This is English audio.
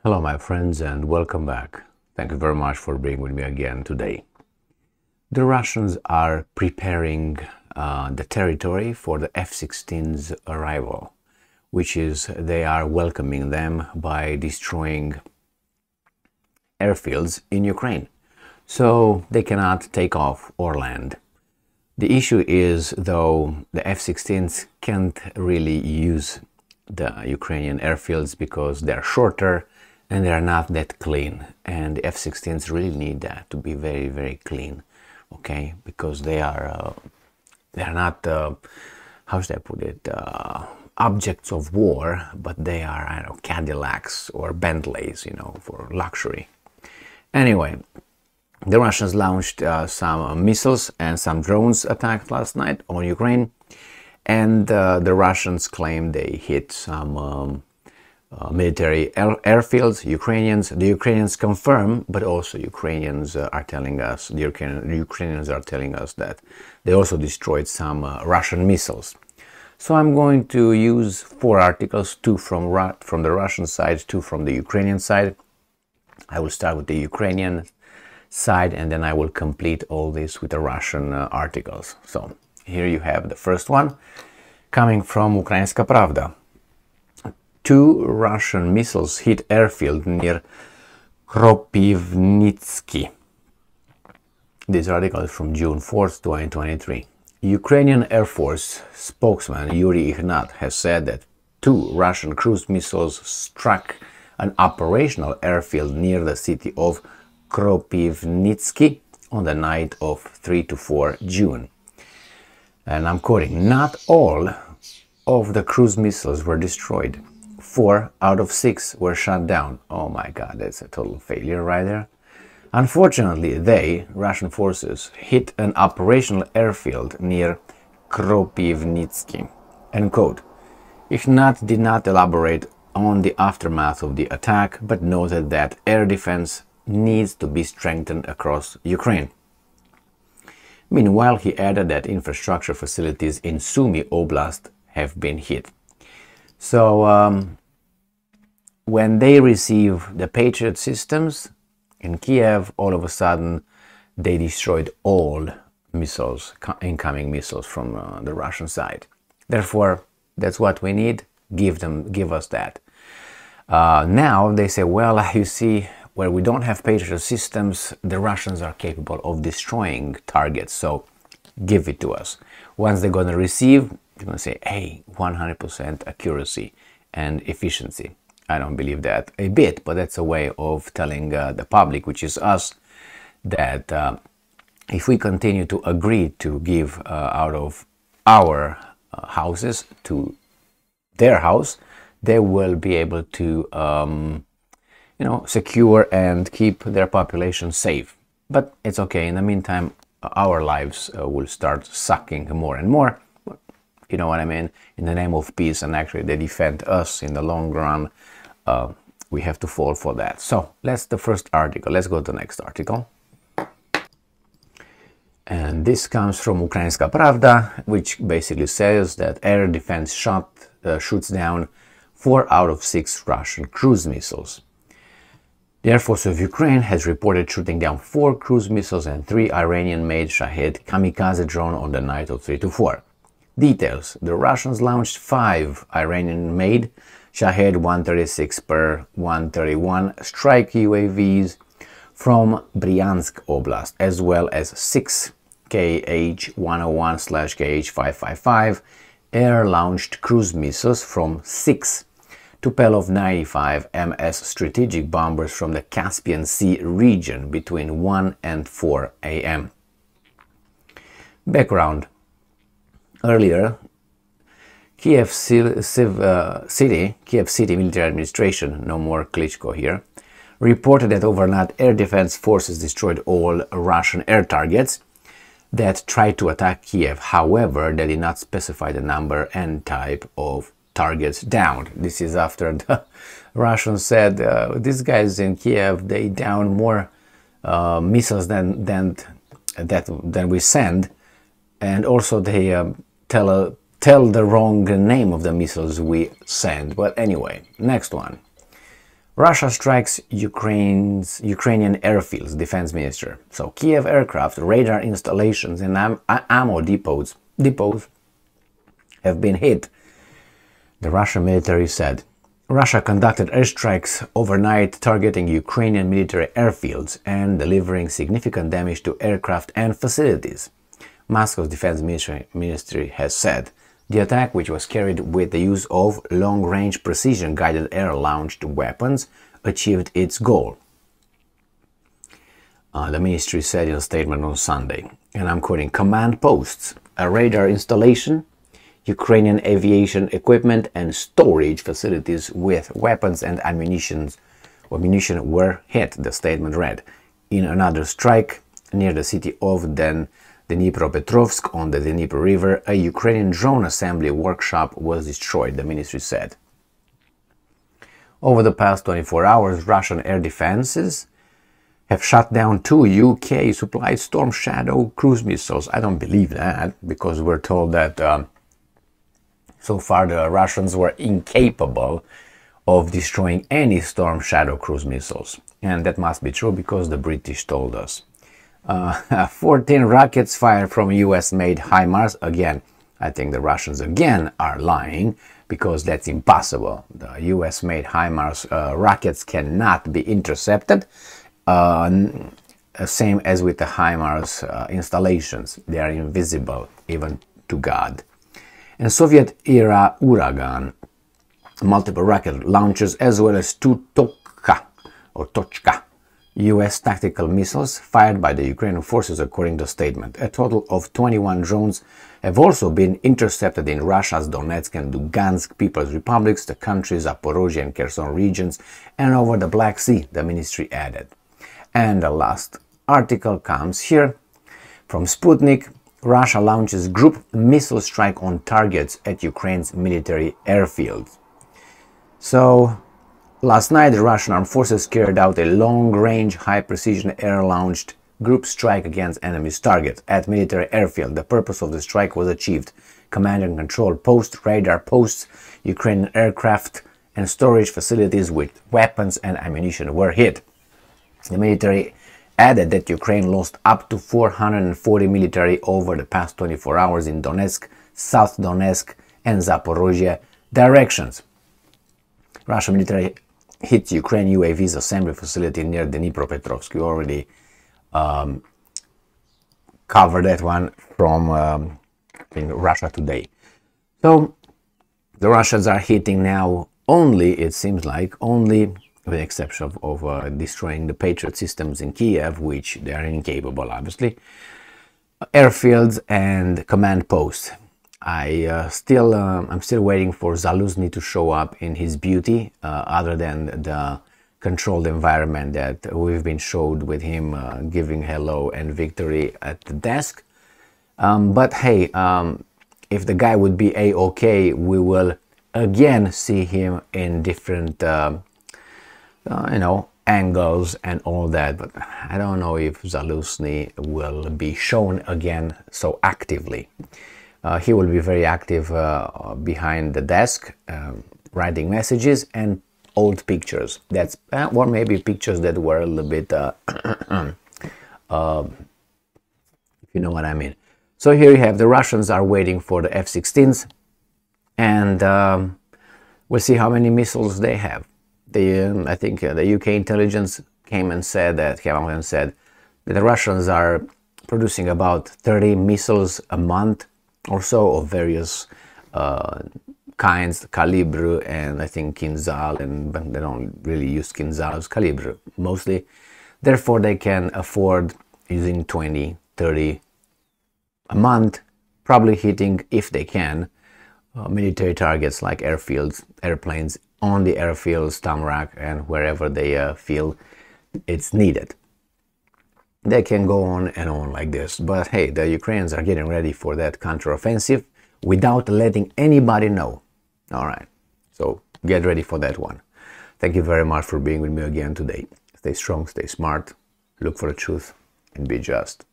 Hello my friends and welcome back. Thank you very much for being with me again today. The Russians are preparing the territory for the F-16's arrival, which is they are welcoming them by destroying airfields in Ukraine. So they cannot take off or land. The issue is, though, the F-16s can't really use the Ukrainian airfields because they're shorter and they're not that clean, and the F-16s really need that to be very, very clean, okay? Because they are not, how should I put it, objects of war, but they are, I don't know, Cadillacs or Bentleys, you know, for luxury. Anyway, the Russians launched some missiles and some drones attack last night on Ukraine, and the Russians claim they hit some military airfields. The Ukrainians confirm, but also Ukrainians are telling us, the Ukrainians are telling us that they also destroyed some Russian missiles. So I'm going to use 4 articles, 2 from the Russian side, 2 from the Ukrainian side. I will start with the Ukrainian side and then I will complete all this with the Russian articles. So here you have the first one coming from Ukrainska Pravda. 2 Russian missiles hit airfield near Kropivnitsky. This article is from June 4th, 2023. Ukrainian Air Force spokesman Yuri Ignat has said that 2 Russian cruise missiles struck an operational airfield near the city of Kropivnitsky on the night of 3 to 4 June. And I'm quoting, "Not all of the cruise missiles were destroyed. 4 out of 6 were shot down." Oh my god, that's a total failure right there. "Unfortunately, Russian forces, hit an operational airfield near Kropivnitsky." End quote. Ignat did not elaborate on the aftermath of the attack, but noted that air defense needs to be strengthened across Ukraine. Meanwhile, he added that infrastructure facilities in Sumy Oblast have been hit. So, when they receive the Patriot systems in Kiev, all of a sudden they destroyed all missiles, incoming missiles from the Russian side. Therefore, that's what we need. Give us that. Now they say, well, you see, where we don't have Patriot systems, the Russians are capable of destroying targets, so give it to us. Once they're going to receive, they're going to say, hey, 100% accuracy and efficiency. I don't believe that a bit, but that's a way of telling the public, which is us, that if we continue to agree to give out of our houses to their house, they will be able to secure and keep their population safe. But it's okay. In the meantime, our lives will start sucking more and more. You know what I mean? In the name of peace, and actually they defend us in the long run. We have to fall for that. So that's the first article. Let's go to the next article. And this comes from Ukrainska Pravda, which basically says that air defense shoots down 4 out of 6 Russian cruise missiles. The Air Force of Ukraine has reported shooting down 4 cruise missiles and 3 Iranian-made Shahed kamikaze drone on the night of 3 to 4. Details: the Russians launched 5 Iranian-made Shahed 136 per 131 strike UAVs from Bryansk Oblast, as well as 6 KH-101/KH-555 air-launched cruise missiles from 6 Tupolev 95 MS strategic bombers from the Caspian Sea region between 1 and 4 a.m. Background: earlier, Kiev City Military Administration, no more Klitschko here, reported that overnight air defense forces destroyed all Russian air targets that tried to attack Kiev. However, they did not specify the number and type of targets downed. This is after the Russians said these guys in Kiev, they down more missiles than we send, and also they tell the wrong name of the missiles we send. But anyway, next one. Russia strikes Ukrainian airfields, defense minister. So Kiev aircraft, radar installations and ammo depots have been hit, the Russian military said. Russia conducted airstrikes overnight targeting Ukrainian military airfields and delivering significant damage to aircraft and facilities. Moscow's defense ministry has said the attack, which was carried with the use of long-range precision-guided air-launched weapons, achieved its goal. The ministry said in a statement on Sunday, and I'm quoting, command posts, a radar installation, Ukrainian aviation equipment and storage facilities with weapons and ammunition were hit, the statement read. In another strike near the city of Dnipropetrovsk on the Dnieper River, a Ukrainian drone assembly workshop was destroyed, the ministry said. Over the past 24 hours, Russian air defenses have shot down 2 UK-supplied Storm Shadow cruise missiles. I don't believe that, because we're told that so far the Russians were incapable of destroying any Storm Shadow cruise missiles. And that must be true because the British told us. 14 rockets fired from US-made HIMARS. Again, I think the Russians again are lying, because that's impossible. The US-made HIMARS rockets cannot be intercepted. Same as with the HIMARS installations. They are invisible even to God. And Soviet-era Uragan, multiple rocket launchers, as well as 2 Tochka US tactical missiles fired by the Ukrainian forces, according to the statement. A total of 21 drones have also been intercepted in Russia's Donetsk and Lugansk People's Republics, the country's Zaporozhye and Kherson regions, and over the Black Sea, the ministry added. And the last article comes here from Sputnik. Russia launches group missile strike on targets at Ukraine's military airfields. So, last night, the Russian armed forces carried out a long-range, high-precision air-launched group strike against enemy's targets at military airfield. The purpose of the strike was achieved. Command and control posts, radar posts, Ukrainian aircraft and storage facilities with weapons and ammunition were hit. The military added that Ukraine lost up to 440 military over the past 24 hours in Donetsk, South Donetsk and Zaporozhye directions. Russian military hit Ukraine UAV's assembly facility near Dnipropetrovsk. We already covered that one from in Russia Today. So the Russians are hitting now only, it seems like, only with the exception of destroying the Patriot systems in Kiev, which they are incapable, obviously, airfields and command posts. I'm still waiting for Zaluzny to show up in his beauty, other than the controlled environment that we've been showed with him giving hello and victory at the desk. But hey, if the guy would be A-OK, we will again see him in different angles and all that, but I don't know if Zaluzny will be shown again so actively. He will be very active behind the desk, writing messages and old pictures. That's or maybe pictures that were a little bit, if you know what I mean. So here you have the Russians are waiting for the F-16s, and we'll see how many missiles they have. I think the UK intelligence came out and said that the Russians are producing about 30 missiles a month or so of various kinds, calibre and I think Kinzhal, but they don't really use Kinzhal as calibre mostly. Therefore, they can afford using 20, 30 a month, probably hitting, if they can, military targets like airfields, airplanes on the airfields, tarmac, and wherever they feel it's needed. They can go on and on like this, but hey, the Ukrainians are getting ready for that counteroffensive without letting anybody know. All right, so get ready for that one. Thank you very much for being with me again today. Stay strong, stay smart, look for the truth, and be just.